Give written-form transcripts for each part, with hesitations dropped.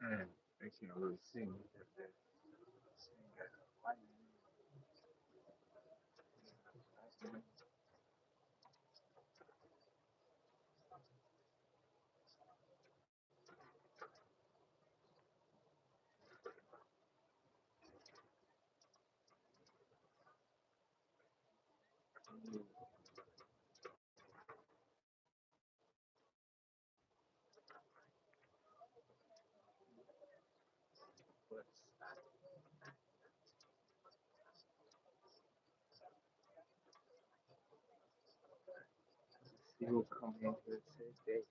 Mm, makes you really sing. But still come in here today.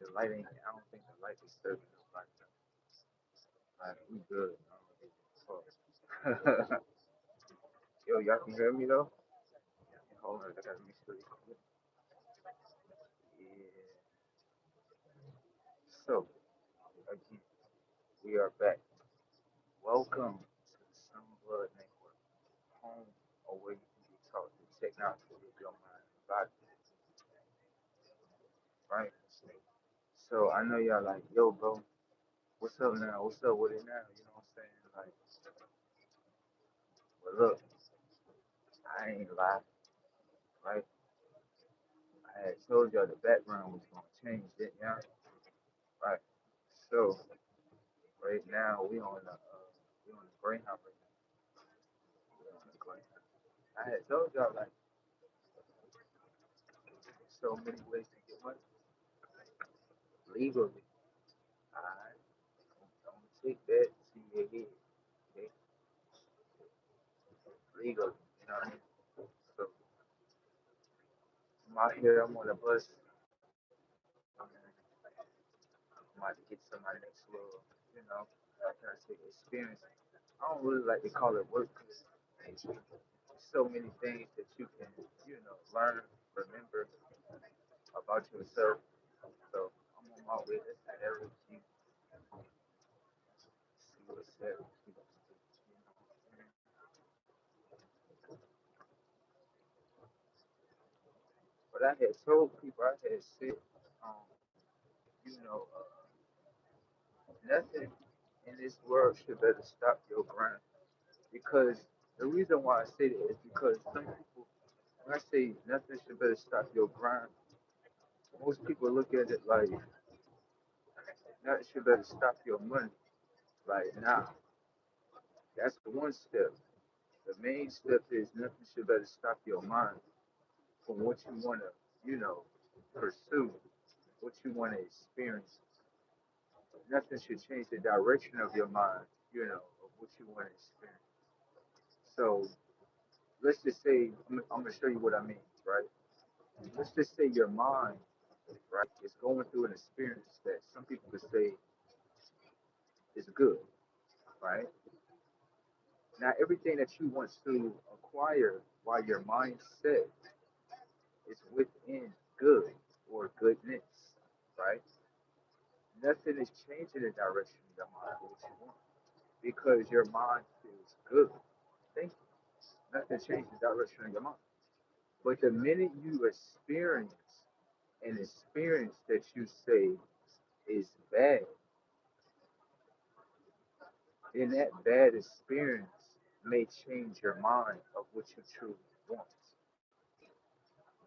The light ain't. I don't think the light is serving nobody. Like we good. I don't give a fuck. Yo, y'all can hear me though? Hold on, I gotta make sure you can. Yeah. So again, we are back. Welcome to the Sun Blood Network, home away you can be taught the technology of your mind and body, right? So I know y'all like, yo, bro, what's up now? What's up with it now? You know what I'm saying? Like, well, look, I ain't lie, right? I had told y'all the background was gonna change, didn't y'all? Right. So right now we on the Greyhound right now. We on the Greyhound. I had told y'all like so many ways to get money legally. Alright, I'm gonna take that to your head, okay? Legally, you know what I mean? So I'm out here, I'm on the bus, I'm, I'm about to get to my next little, you know, how can I say, experience. I don't really like to call it work because there's so many things that you can, you know, learn, remember about yourself. So I'm on my way. Let's have every see what's up. But I had told people, I had said, um, you know, nothing in this world should better stop your grind. Because the reason why I say that is because some people, when I say nothing should better stop your grind, most people look at it like nothing should better stop your money. Like, nah, that's the one step. The main step is nothing should better stop your mind from what you want to, you know, pursue, what you want to experience. Nothing should change the direction of your mind, you know, of what you want to experience. So let's just say, I'm going to show you what I mean, right? Let's just say your mind, right, is going through an experience that some people could say is good, right? Now, everything that you want to acquire while your mindset is within good or goodness, right? Nothing is changing the direction of your mind for what you want because your mind feels good. Thank you. Nothing changes the direction of your mind. But the minute you experience an experience that you say is bad, then that bad experience may change your mind of what you truly want.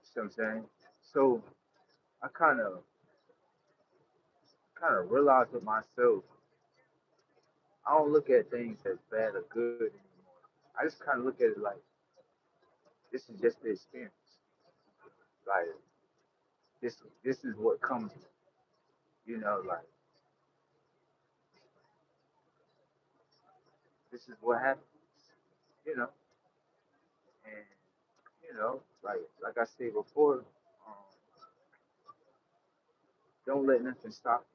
See what I'm saying? So I kind of realized with myself, I don't look at things as bad or good anymore. I just kind of look at it like this is just the experience. Like this is what comes, like this is what happens, you know, and like I said before, don't let nothing stop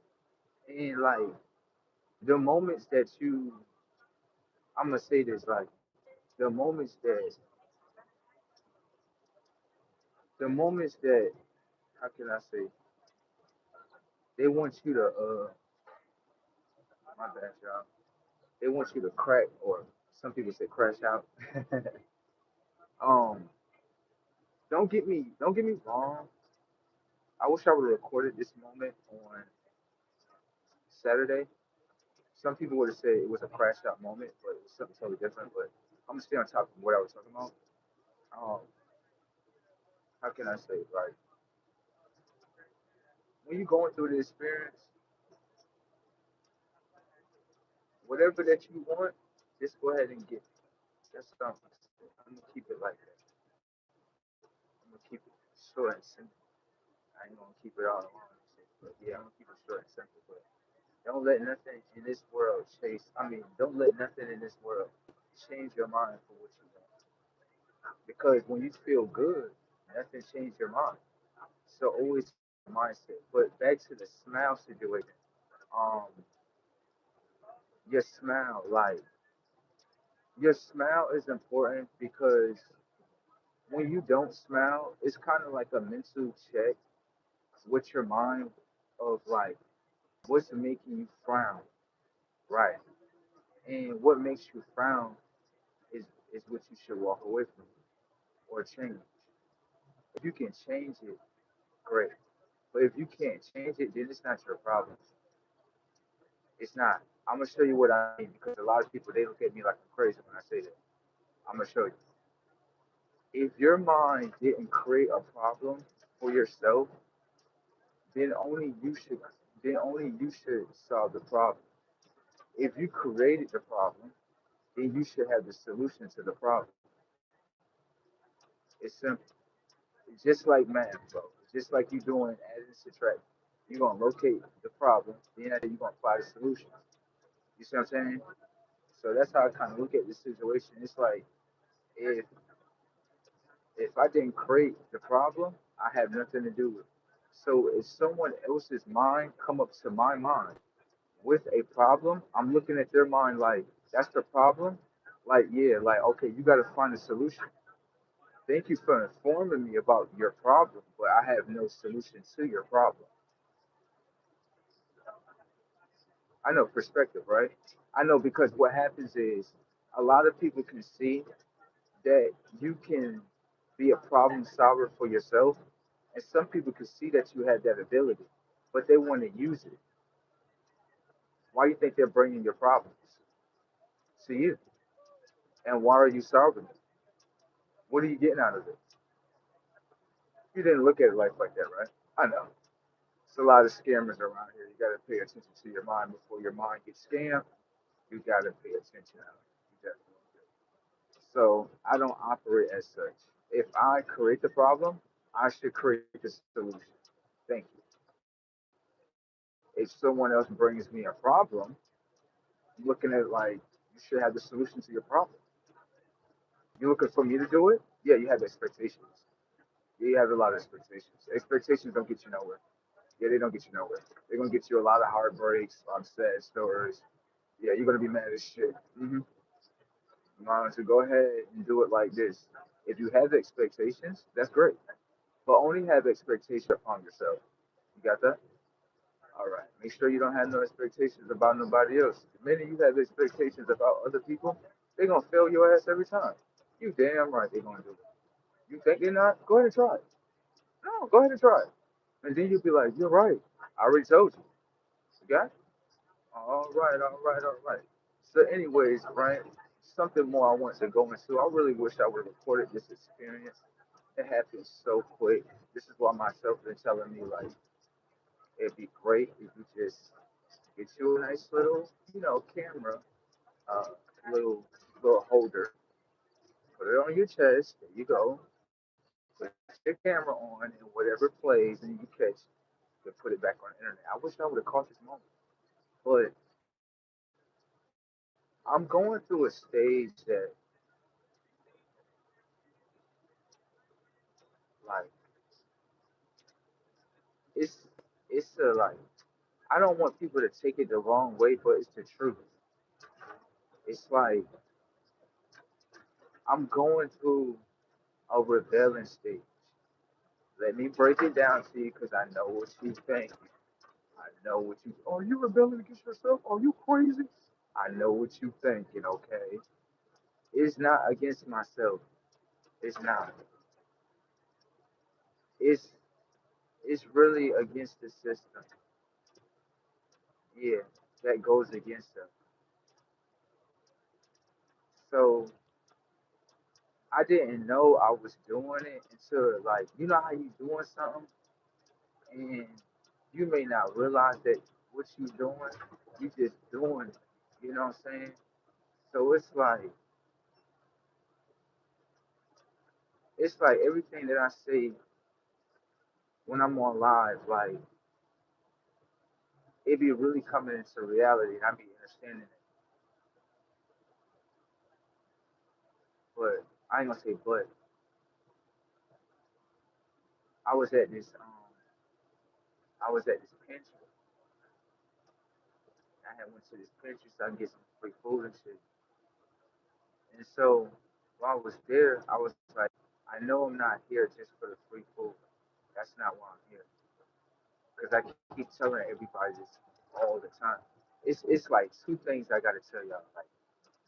you. And like the moments that you, I'm gonna say this, like the moments that, the moments that, how can I say, they want you to, my bad, y'all. They want you to crack, or some people say crash out. um, don't get me wrong. I wish I would have recorded this moment on Saturday. Some people would have said it was a crash out moment, but it was something totally different. But I'm gonna stay on top of what I was talking about. Um, how can I say it? Like when you're going through the experience, whatever that you want, just go ahead and get it. That's what I'm gonna keep it like that. I'm gonna keep it short and simple. I ain't gonna keep it all long, but yeah, I'm gonna keep it short and simple. But don't let nothing in this world chase. I mean, don't let nothing in this world change your mind for what you want. Because when you feel good, nothing changes your mind. So always mindset. But back to the smile situation. Um, your smile, like your smile is important because when you don't smile, it's kind of like a mental check with your mind of like what's making you frown, right? And what makes you frown is what you should walk away from or change. If you can change it, great. But if you can't change it, then it's not your problem. It's not. I'm gonna show you what I mean because a lot of people they look at me like I'm crazy when I say that. I'm gonna show you. If your mind didn't create a problem for yourself, then only you should solve the problem. If you created the problem, then you should have the solution to the problem. It's simple. It's just like math, bro. It's just like you doing adding and subtraction. You're gonna locate the problem, then after you're gonna apply the solution. You see what I'm saying? So that's how I kind of look at this situation. It's like if if I didn't create the problem, I have nothing to do with it. So if someone else's mind come up to my mind with a problem, I'm looking at their mind like that's the problem. Like yeah, like okay, you got to find a solution. Thank you for informing me about your problem, but I have no solution to your problem. I know perspective, right? I know because what happens is a lot of people can see that you can be a problem solver for yourself, and some people can see that you have that ability, but they want to use it. Why do you think they're bringing your problems to you, and why are you solving it? What are you getting out of it? You didn't look at life like that, right? I know. It's a lot of scammers around here. You got to pay attention to your mind before your mind gets scammed. You got to pay attention. You definitely do. So I don't operate as such. If I create the problem, I should create the solution. Thank you. If someone else brings me a problem, I'm looking at it like you should have the solution to your problem. You looking for me to do it? Yeah, you have expectations. Yeah, you have a lot of expectations. Expectations don't get you nowhere. Yeah, they don't get you nowhere. They're gonna get you a lot of heartbreaks, sad stories. Yeah, you're gonna be mad as shit. So go ahead and do it like this. If you have expectations, that's great. But only have expectations upon yourself. You got that? All right. Make sure you don't have no expectations about nobody else. The minute you have expectations about other people, they're gonna fail your ass every time. You damn right they're gonna do it. You think they're not? Go ahead and try it. No, go ahead and try it. And then you'll be like, you're right. I already told you. You got it? All right, all right, all right. So, anyways, Brian, something more I want to go into. I really wish I would have recorded this experience. It happened so quick. This is why myself been telling me like it'd be great if you just get you a nice little, camera, uh, little little holder, put it on your chest. There you go. Put your camera on, and whatever plays, and you catch, you put it back on the internet. I wish I would have caught this moment, but I'm going through a stage that like it's it's a like I don't want people to take it the wrong way, but it's the truth. It's like I'm going through a rebellion stage. Let me break it down to you because I know what you think. I know what you. Are you rebelling against yourself? Are you crazy? I know what you thinking. Okay, it's not against myself. It's not. It's it's really against the system. yeah, that goes against them. So I didn't know I was doing it until like you know how you doing something and you may not realize that what you doing, you just doing it. You know what I'm saying? So it's like everything that I say when I'm on live, like it be really coming into reality and I be understanding it. But I ain't gonna say but I was at this I was at this pantry. I had went to this pantry so I can get some free food and shit. And so while I was there, I was like, I know I'm not here just for the free food. That's not why I'm here. Because I keep telling everybody this all the time. It's like two things I gotta tell y'all. Like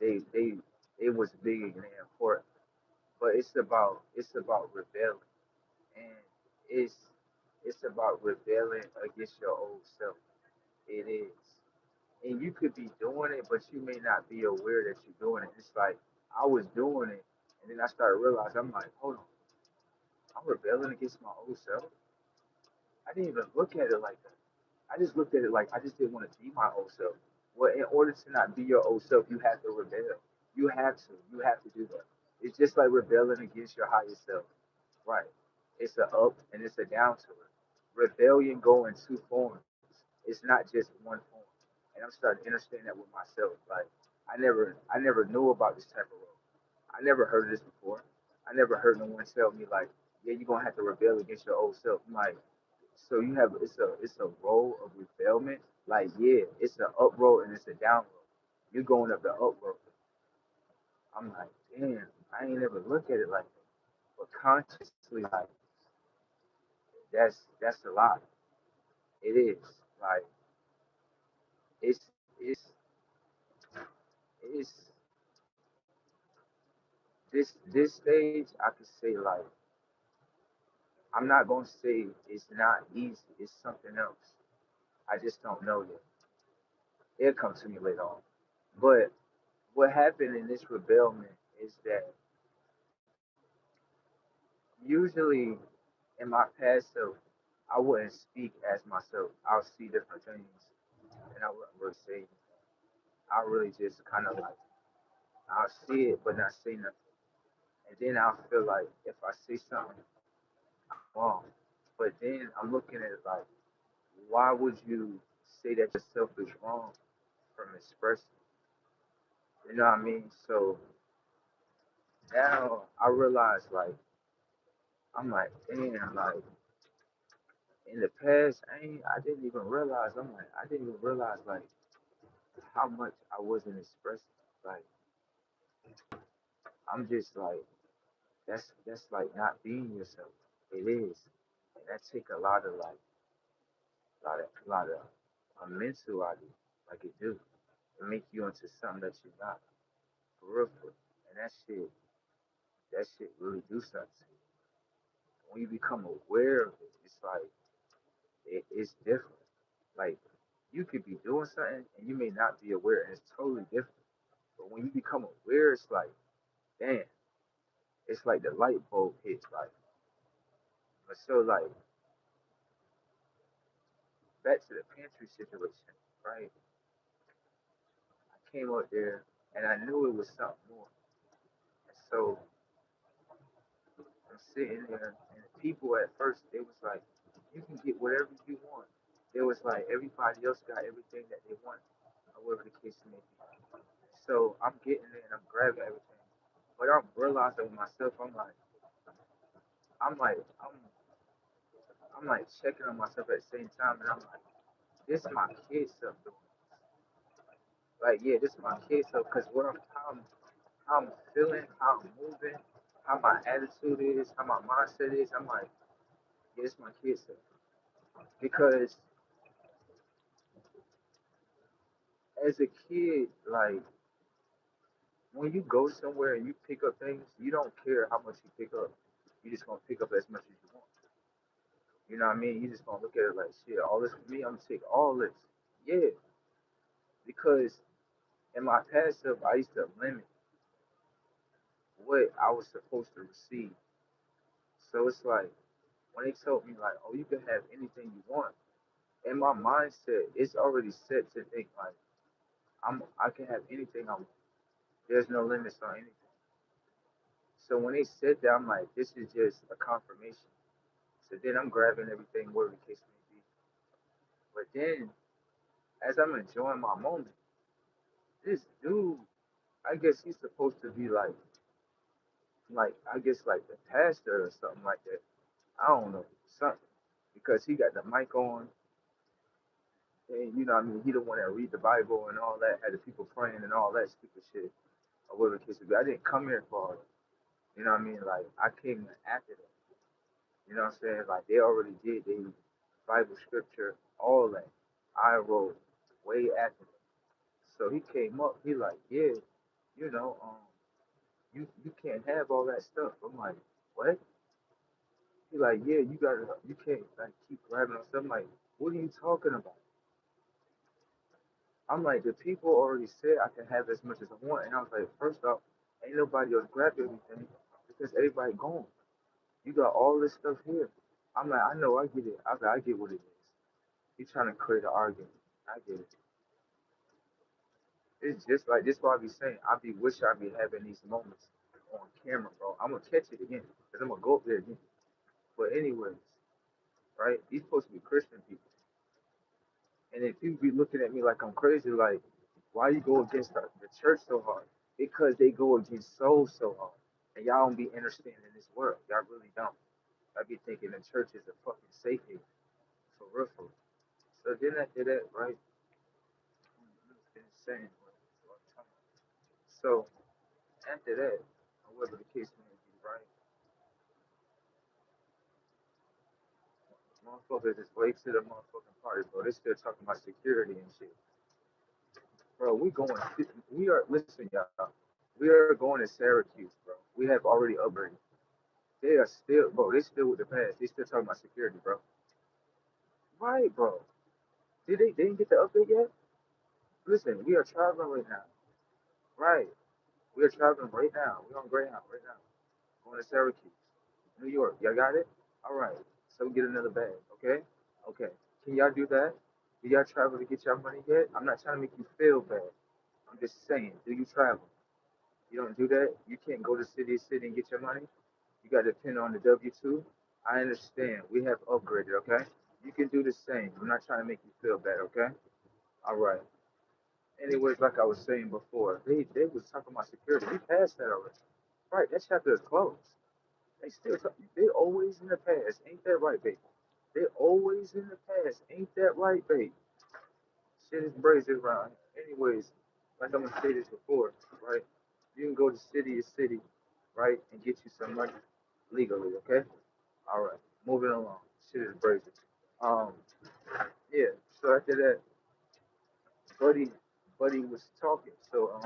they it was big and important, but it's about rebelling and it's it's about rebelling against your old self. It is. And you could be doing it, but you may not be aware that you're doing it. It's like I was doing it, and then I started realizing I'm like, hold on, I'm rebelling against my old self. I didn't even look at it like that. I just looked at it like I just didn't want to be my old self. Well, in order to not be your old self, you have to rebel. You have to. You have to do that. It's just like rebelling against your higher self. Right. It's a up and it's a down to it. Rebellion go in two forms. It's not just one form. And I'm starting to understand that with myself. Like I never knew about this type of role. I never heard of this before. I never heard no one tell me like, yeah, you're gonna have to rebel against your old self. I'm like, so you have it's a role of rebellion. Like, yeah, it's an up road and it's a down road. You're going up the up road. I'm like, damn, I ain't never look at it like that. But consciously, like, that's a lot. It is. Like, it's it's this stage. I could say like, I'm not gonna say it's not easy. It's something else. I just don't know yet. It'll come to me later on. But what happened in this rebellion is that usually in my past self, I wouldn't speak as myself. I'll see different things and I wouldn't really say. I really just kind of like, I'll see it but not say nothing. And then I'll feel like if I say something, I'm wrong. But then I'm looking at it like, why would you say that yourself is wrong from expressing? You know what I mean? So now I realize like, I'm like, damn, like in the past, I didn't even realize. I'm like, I didn't even realize like how much I wasn't expressing. Like, I'm just like, that's like not being yourself. It is, and that take a lot of mental out of you, like it do, to make you into something that you're not, for real, for real. And that shit really do something to you. When you become aware of it, it's like it's different. Like you could be doing something and you may not be aware, and it's totally different. But when you become aware, it's like, damn, it's like the light bulb hits. Like, but so like back to the pantry situation, right? I came up there and I knew it was something more. And so I'm sitting there, and the people at first they was like, you can get whatever you want. It was like everybody else got everything that they want, or whatever the case may be. So I'm getting there and I'm grabbing everything. But I'm realizing with myself, I'm like, I'm like checking on myself at the same time, and I'm like, this is my kid stuff doing. Like, yeah, this is my kid stuff because what how I'm feeling, how I'm moving, how my attitude is, how my mindset is. I'm like, yeah, this is my kid stuff because as a kid, like when you go somewhere and you pick up things, you don't care how much you pick up. You just gonna pick up as much as you want. You know what I mean? You just gonna look at it like shit. All this for me, I'm gonna take all this. Yeah. because in my past self, I used to limit what I was supposed to receive. So it's like when they told me like, oh, you can have anything you want. In my mindset, it's already set to think like I can have anything I want. There's no limits on anything. So when they said that, I'm like, this is just a confirmation. So then I'm grabbing everything, whatever the case may be. But then, as I'm enjoying my moment, this dude, I guess he's supposed to be like I guess like the pastor or something like that. I don't know, something because he got the mic on, and you know, what I mean, he the one that read the Bible and all that, had the people praying and all that stupid shit or whatever the case may be. I didn't come here for it. You know what I mean? Like I came after them. You know what I'm saying? Like they already did the Bible scripture, all that. I wrote way after them. So he came up, he like, yeah, you know, you can't have all that stuff. I'm like, what? He like, yeah, you can't like keep grabbing on stuff. I'm like, what are you talking about? I'm like, the people already said I can have as much as I want, and I was like, first off, ain't nobody else grab everything because everybody gone. You got all this stuff here. I'm like, I know, I get it. I get what it is. He's trying to create an argument. I get it. It's just like this. Why I be saying I be wish I be having these moments on camera, bro. I'm gonna catch it again because I'm gonna go up there again. But anyways, right? These supposed to be Christian people, and if people be looking at me like I'm crazy, like why you go against the church so hard? Because they go against souls so hard, and y'all don't be understanding this world. Y'all really don't. I be thinking the church is a fucking safe haven for real. For real. So then after that, right? It's insane. So after that, whatever the case may be, right? Motherfuckers is late to the motherfucking party, bro. They still talking about security and shit. Bro, we are, listen, y'all. We are going to Syracuse, bro. We have already upgraded. They are still, bro, they still with the past. They still talking about security, bro. Right, bro. They didn't get the update yet? Listen, we are traveling right now. Right. We are traveling right now. We're on Greyhound right now. Going to Syracuse, New York. Y'all got it? All right. So we get another bag, okay? Okay. Can y'all do that? Do y'all travel to get your money yet? I'm not trying to make you feel bad. I'm just saying, do you travel? You don't do that? You can't go to city to city and get your money? You got to depend on the W 2? I understand. We have upgraded, okay? You can do the same. I'm not trying to make you feel bad, okay? All right. Anyways, like I was saying before, they was talking about security. We passed that already. Right, that chapter is closed. They always in the past. Ain't that right, baby? They always in the past. Ain't that right, babe? Shit is brazen around. Anyways, like I'm gonna say this before, right? You can go to city to city, right, and get you some money legally, okay? All right, moving along. Shit is brazen. Um, yeah. So after that, buddy, buddy was talking. So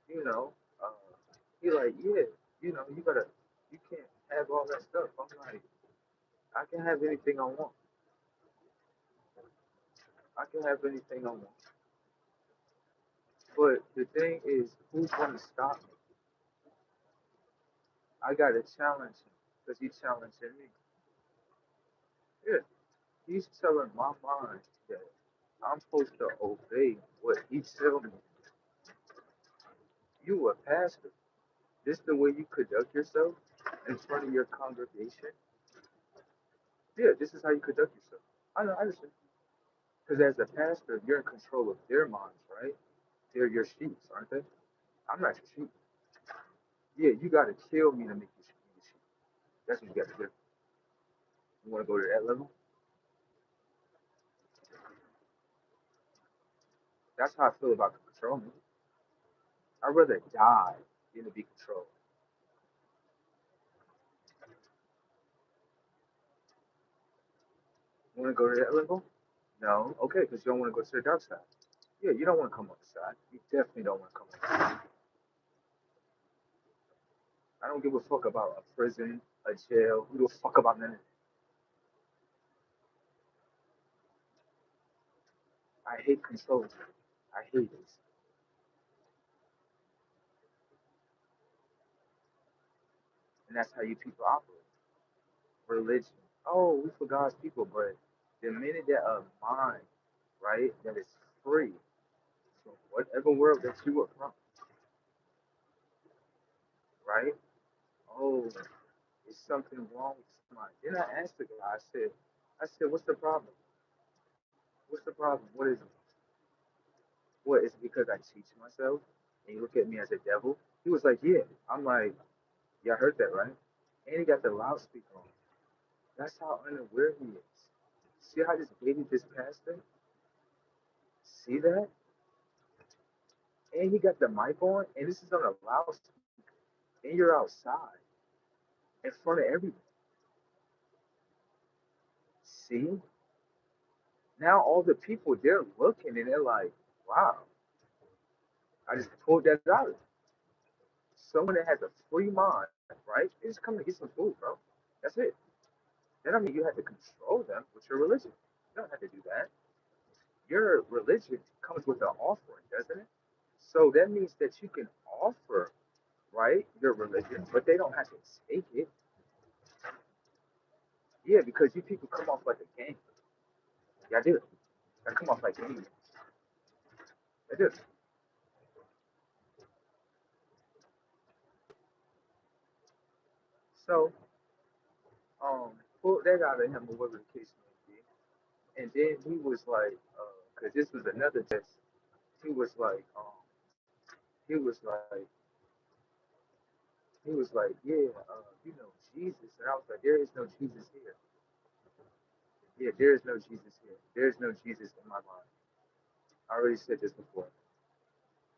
you know, uh, he like, yeah, you can't have all that stuff. I'm like, I can have anything I want. I can have anything I want. But the thing is, who's gonna stop me? I gotta challenge him because he's challenging me. Yeah, he's telling my mind that I'm supposed to obey what he tells me. You a pastor. This the way you conduct yourself in front of your congregation. Yeah, this is how you conduct yourself. I know, I understand. Because as a pastor, you're in control of their minds, right? They're your sheep, aren't they? I'm not your sheep. Yeah, you gotta kill me to make you sheep. That's what you gotta do. You wanna go to that level? That's how I feel about controlling. I'd rather die than to be controlled. You want to go to that level? No. Okay, because you don't want to go to the dark side. Yeah, you don't want to come on the side. You definitely don't want to come on the side. I don't give a fuck about a prison, a jail. Who the fuck about none of that? I hate control. I hate this. And that's how you people operate. Religion. Oh, we for God's people, but the minute that a mind, right, that is free from whatever world that you are from, right? Oh, is something wrong with somebody? Then I asked the guy, I said, what's the problem? What's the problem? What is it? What is it because I teach myself and you look at me as a devil? He was like, yeah. I'm like, yeah, I heard that, right? And he got the loudspeaker on. That's how unaware he is. See how this baby just passed him? See that? And he got the mic on, and this is on a loudspeaker. And you're outside in front of everyone. See? Now all the people, they're looking and they're like, wow, I just pulled that out. Someone that has a free mind, right? They just come to get some food, bro. That's it. That don't mean you have to control them with your religion. You don't have to do that. Your religion comes with an offering, doesn't it? So that means that you can offer, right, your religion, but they don't have to take it. Yeah, because you people come off like a gang. Yeah, I do. I come off like gang. I do. So, pulled that out of him or whatever the case may be. And then he was like, because this was another test. He was like, he was like, he was like, yeah, you know, Jesus. And I was like, there is no Jesus here. Yeah, there is no Jesus here. There is no Jesus in my mind. I already said this before.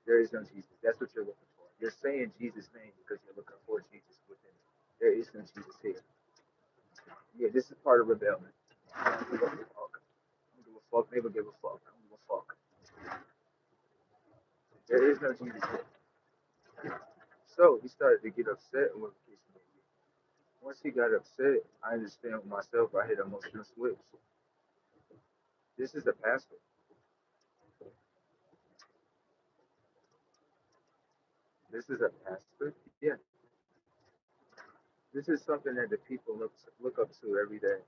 There is no Jesus. That's what you're looking for. You're saying Jesus' name because you're looking for Jesus within it. There is no Jesus here. Yeah, this is part of rebellion. I don't give a fuck. I don't give a fuck. Never give a fuck. I don't give a fuck. There is no Jesus here. So he started to get upset and what the case may be. Once he got upset, I understand with myself, I hit an emotional switch. This is a pastor. This is a pastor. Yeah. This is something that the people look up to every day.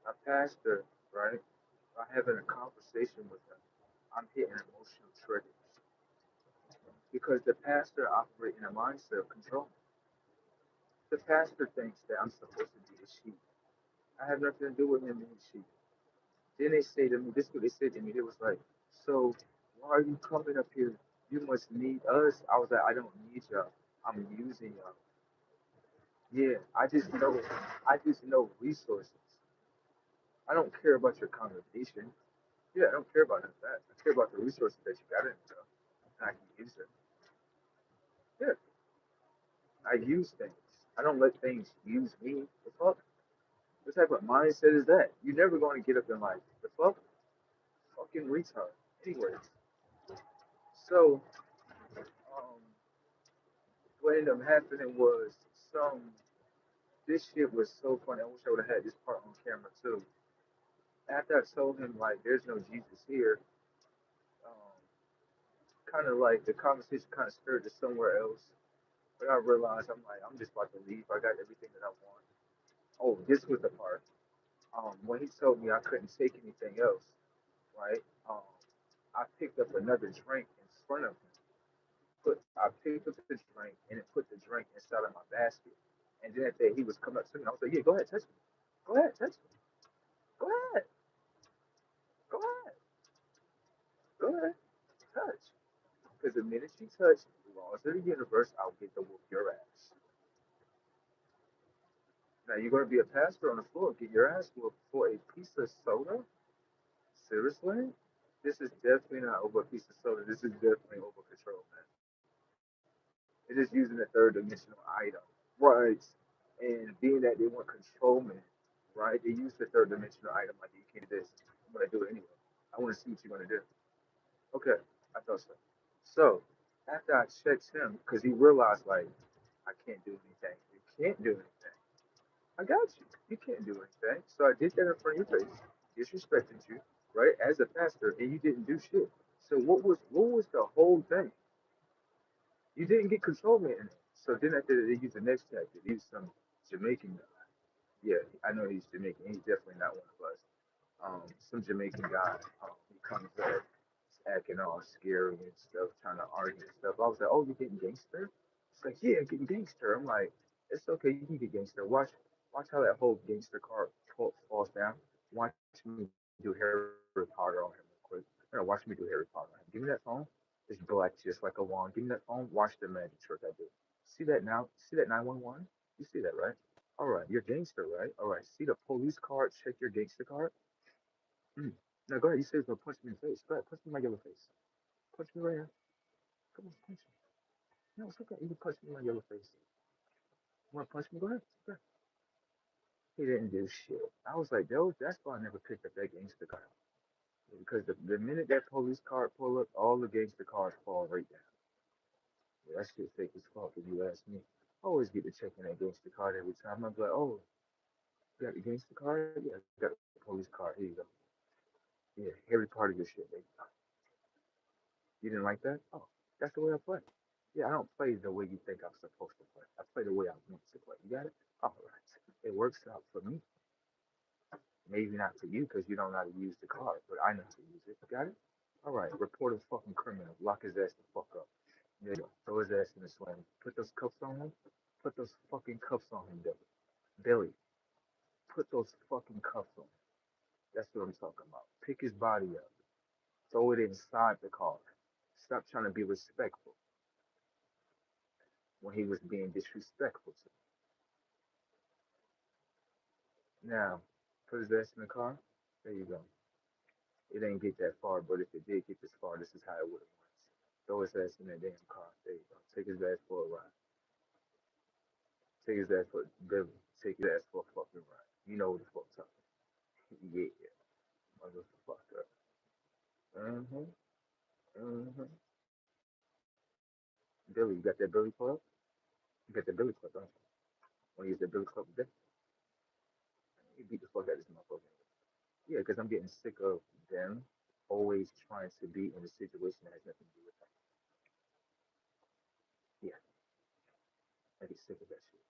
A pastor, right? I'm having a conversation with them. I'm hitting emotional triggers because the pastor operates in a mindset of control. The pastor thinks that I'm supposed to be the sheep. I have nothing to do with him being sheep. Then they say to me, this is what they said to me. It was like, so why are you coming up here? You must need us. I was like, I don't need y'all. I'm using y'all. Yeah, I just know resources. I don't care about your congregation. Yeah, I don't care about none of that. I care about the resources that you got in there. And I can use them. Yeah, I use things. I don't let things use me. The fuck? What type of mindset is that? You're never going to get up in life. The fuck? Fucking retard. Anyways, so um, what ended up happening was some. This shit was so funny. I wish I would have had this part on camera too. After I told him like, "There's no Jesus here," um, kind of like the conversation kind of stirred to somewhere else. But I realized I'm like, I'm just about to leave. I got everything that I want. Oh, this was the part. When he told me I couldn't take anything else, right? Um, I picked up another drink in front of him. I picked up the drink and it put the drink inside of my basket. And then at that, he was coming up to me. I was like, "Yeah, go ahead, touch me. Go ahead, touch me. Go ahead, go ahead, go ahead, touch." Because the minute you touch the laws of the universe, I'll get to whoop your ass. Now you're going to be a pastor on the floor, get your ass whooped for a piece of soda? Seriously? This is definitely not over a piece of soda. This is definitely over control, man. It is using a third dimensional item. Right. And being that they want control, man, right? They use the third dimensional item like you can't do this. I'm gonna do it anyway. I wanna see what you're gonna do. Okay, I thought so. So after I checked him, because he realized like I can't do anything. You can't do anything. I got you. You can't do anything. So I did that in front of your face, disrespected you. right? As a pastor, and you didn't do shit. So what was the whole thing? You didn't get control in it. So then after that, they used the next tactic. They used some Jamaican guy. Yeah, I know he's Jamaican. He's definitely not one of us. Some Jamaican guy. He comes up, acting all scary and stuff, trying to argue and stuff. I was like, oh, you getting gangster? It's like, yeah, getting gangster. I'm like, it's okay, you can get gangster. Watch how that whole gangster car falls down. Watch me do Harry Potter on him real quick. Watch me do Harry Potter on him. Give me that phone. It's black just like a wand. Give me that phone. Watch the magic trick I do. See that now? See that 911? You see that, right? All right, you're gangster, right? All right, see the police card? Check your gangster card. Mm. Now go ahead. You say it's gonna punch me in the face. Go ahead, punch me in my yellow face. Punch me right here. Come on, punch me. No, it's okay. You can punch me in my yellow face. You wanna punch me? Go ahead. Go ahead. He didn't do shit. I was like, yo, that's why I never picked up that gangster card. Because the minute that police car pull up, all the gangster cars fall right down. Yeah, that shit fake as fuck if you ask me. I always get to checking that gangster card every time. I'm like, oh, you got the gangster card? Yeah, I got the police card. Here you go. Yeah, every part of your shit, baby. You didn't like that? Oh, that's the way I play. Yeah, I don't play the way you think I'm supposed to play. I play the way I meant to play. You got it? All right. It works out for me. Maybe not for you because you don't know how to use the card, but I know how to use it. Got it? All right. Report a fucking criminal. Lock his ass the fuck up. There you go. Throw his ass in the slam. Put those cuffs on him. Put those fucking cuffs on him, Billy. Billy, put those fucking cuffs on him. That's what I'm talking about. Pick his body up. Throw it inside the car. Stop trying to be respectful when he was being disrespectful to me. Now, put his ass in the car. There you go. It ain't get that far, but if it did get this far, this is how it would have went. Throw his ass in that damn car. There you go. Take his ass for a ride. Take his ass for Billy. Take his ass for a fucking ride. You know what the fuck's up. Yeah, motherfucker. Mm-hmm. Mm-hmm. Billy, you got that Billy Club? You got that Billy Club, don't you? Want to use that Billy Club today? You beat the fuck out of this motherfucker. Yeah, because I'm getting sick of them always trying to be in a situation that has nothing to do with them. Yeah, I get sick of that shit.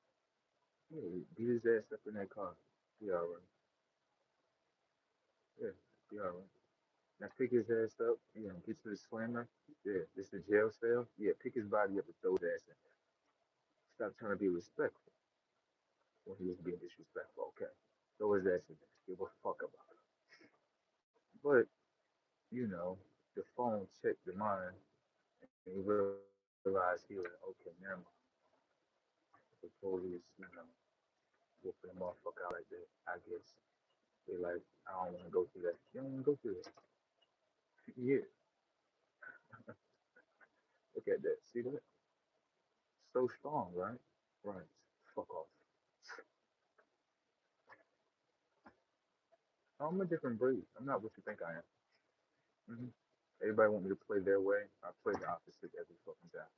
Yeah, beat his ass up in that car. Be alright. Yeah, be alright. Now pick his ass up, get to the slammer. Yeah, this is jail cell. Yeah, pick his body up and throw his ass in there. Stop trying to be respectful when he was being disrespectful, okay? Throw his ass in there. Give a fuck about it. But, you know, the phone checked the mind and he realized he was like, okay, never mind. The police, whooping the motherfucker out like that, I guess. They like, I don't want to go through that. You don't want to go through that. Yeah, look at that. See that? So strong, right? Right. Fuck off. I'm a different breed. I'm not what you think I am. Everybody want me to play their way. I play the opposite every fucking time.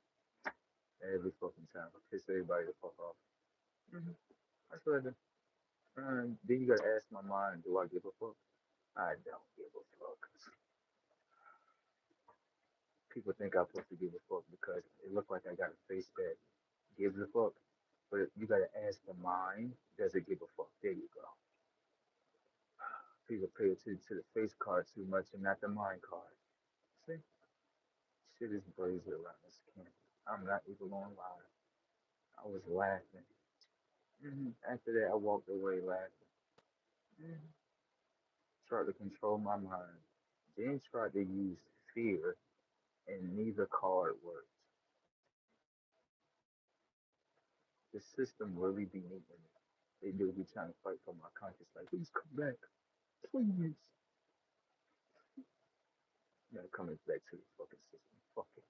Every fucking time. I piss everybody the fuck off. hmm That's what I do. Then you gotta ask my mind, do I give a fuck? I don't give a fuck. People think I'm supposed to give a fuck because it look like I got a face that gives a fuck. But you gotta ask the mind, does it give a fuck? There you go. People pay attention to the face card too much and not the mind card. See? Shit is crazy around this camp. I'm not even gonna lie. I was laughing. After that, I walked away laughing. hmm Tried to control my mind. Then tried to use fear, and neither card worked. The system really be needing me. They do be trying to fight for my conscience. Like, please come back. Please. Coming back to the fucking system. Fucking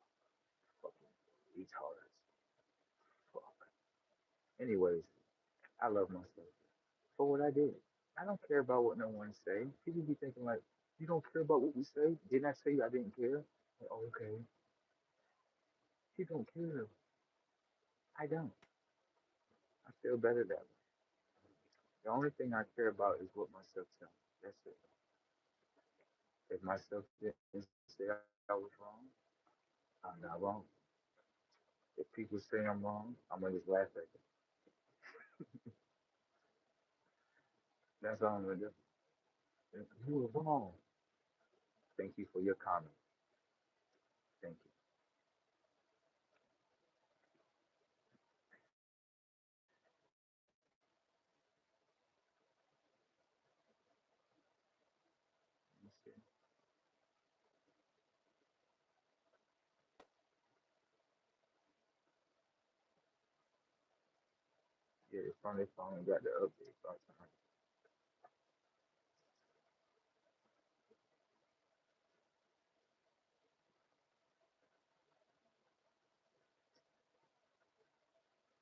retards. Fuck. Anyways, I love myself for what I did. I don't care about what no one say. People be thinking like, you don't care about what we say? Didn't I tell you I didn't care? Like, oh, okay. You don't care. I don't. I feel better that way. The only thing I care about is what myself tells me. That's it. If myself didn't say I was wrong, I'm not wrong. If people say I'm wrong, I'm gonna just laugh at them. That's all I'm gonna do. You were wrong. Thank you for your comment. Thank you. Let me see. Yeah, it's on their phone got the update sometimes.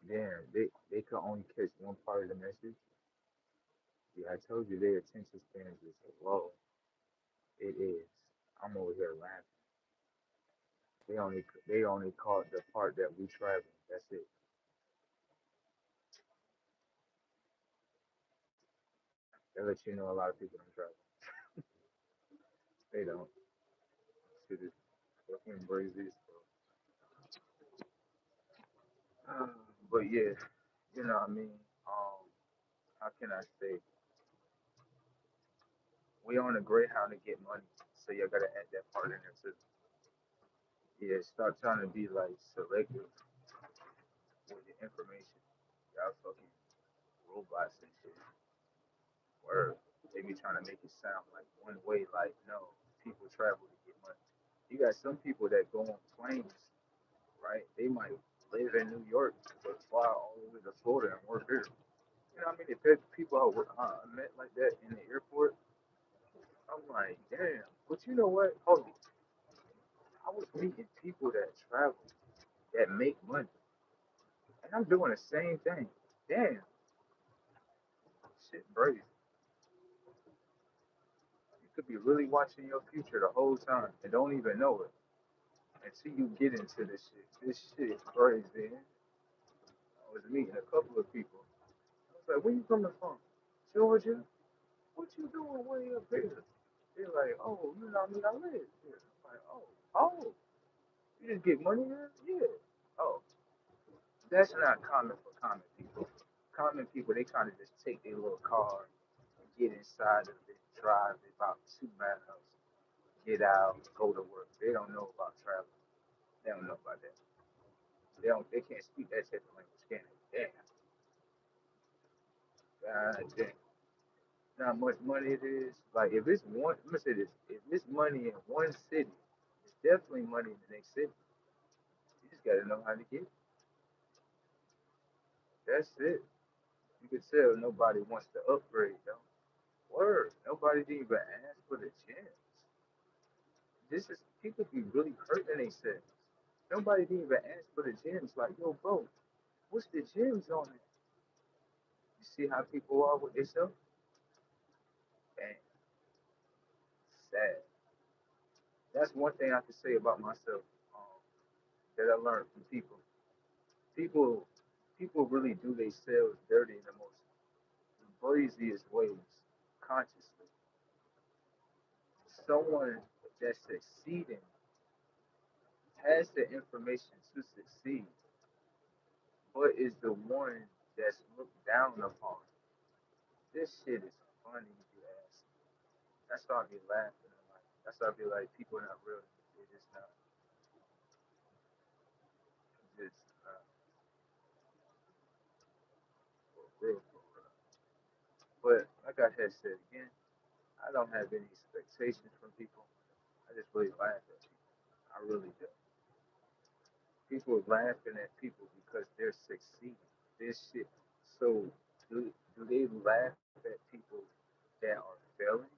Damn, they could only catch one part of the message. Yeah, I told you their attention spans is low. It is. I'm over here laughing. They only caught the part that we traveling. That's it. They let you know a lot of people don't travel. They don't. Shit is fucking crazy. But yeah, you know what I mean. Um, how can I say? We on a Greyhound to get money, so you gotta add that part in there too. Yeah, start trying to be like selective with the information. Y'all fucking robots and shit. Word. They be trying to make it sound like one way, like no, people travel to get money. You got some people that go on planes, right? They might live in New York but fly all the way to Florida and work here. You know what I mean? If there's people I met like that in the airport, I'm like, damn. But you know what? Oh, I was meeting people that travel, that make money, and I'm doing the same thing. Damn, shit, crazy. You could be really watching your future the whole time and don't even know it until you get into this shit. This shit is crazy, man. I was meeting a couple of people. I was like, where you coming from? Georgia? What you doing way up here? They're like, oh, you know what I mean? I live here. I'm like, oh, you just get money here? Yeah. Oh, that's not common for common people. Common people, they kind of just take their little car, get inside of it, drive about 2 miles, get out, go to work. They don't know about travel. They don't know about that. They don't. They can't speak that type of language, can they? Damn. God damn. Not much money it is. Like if it's one, let me say this: if it's money in one city, it's definitely money in the next city. You just gotta know how to get it. That's it. You can tell nobody wants to upgrade though. Word. Nobody didn't even ask for the chance. This is people be really hurting themselves. Nobody didn't even ask for the gyms. Like, yo, bro, what's the gyms on it? You see how people are with themselves? And sad. That's one thing I can say about myself um, that I learned from people. People, people really do themselves dirty in the most craziest ways, consciously. Someone that's succeeding has the information to succeed, but is the one that's looked down upon. This shit is funny, you ask. That's why I be laughing. Like, that's why I be like, people are not real. They're just not. Just for real, for real. But like I had said again, I don't have any expectations from people. I just really laugh at people. I really do. People are laughing at people because they're succeeding. This shit. So do they laugh at people that are failing?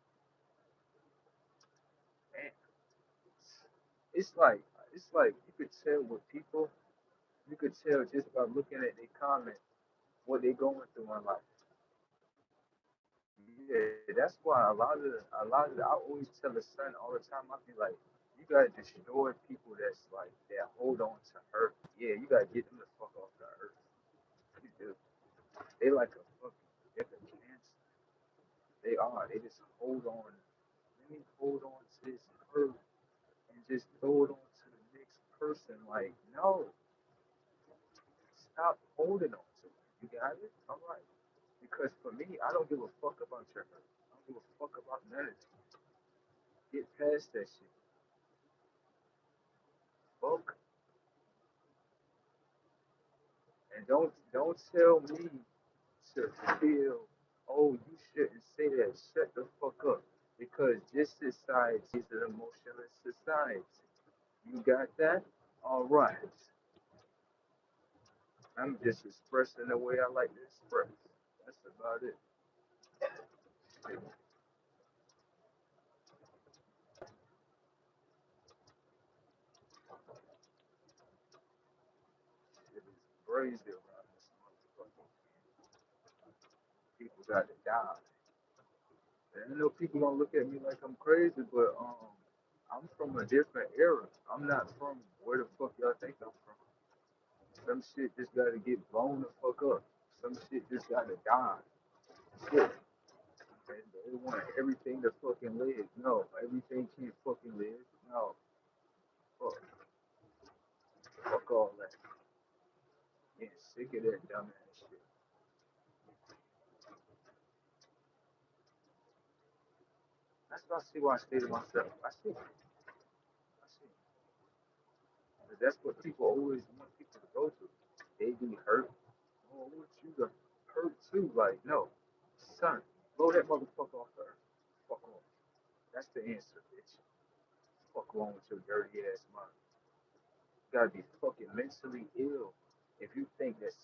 Man, it's like it's like you could tell with people. You could tell just by looking at their comments what they're going through in life. Yeah, that's why I always tell the son all the time. I be like, you gotta destroy people that's like that hold on to hurt. Yeah, you gotta get them the fuck off the earth. You do. They like a fucking cancer. They are. They just hold on. let me hold on to this hurt and just throw it on to the next person. Like, no, stop holding on to it. You got it? All right. Because for me, I don't give a fuck about your hurt. I don't give a fuck about none of it. Get past that shit. Fuck. And don't tell me to feel, oh, you shouldn't say that. Shut the fuck up. Because this society is an emotionless society. You got that? All right. I'm just expressing the way I like to express. That's about it. It is crazy around this motherfucker. People got to die. And I know people gonna look at me like I'm crazy, but I'm from a different era. I'm not from where the fuck y'all think I'm from. Some shit just gotta get blown the fuck up. Some shit just gotta die. Shit. And they want everything to fucking live. No, everything can't fucking live. No. Fuck. Fuck all that. Getting sick of that dumbass shit. That's why I see why I stay to myself. I see. I see. But that's what people always want people to go through. They be hurt. Oh, I want you to hurt too. Like, no. Son, blow that motherfucker off the earth. Fuck off. That's the answer, bitch. Fuck wrong with your dirty ass mind. You gotta be fucking mentally ill if you think that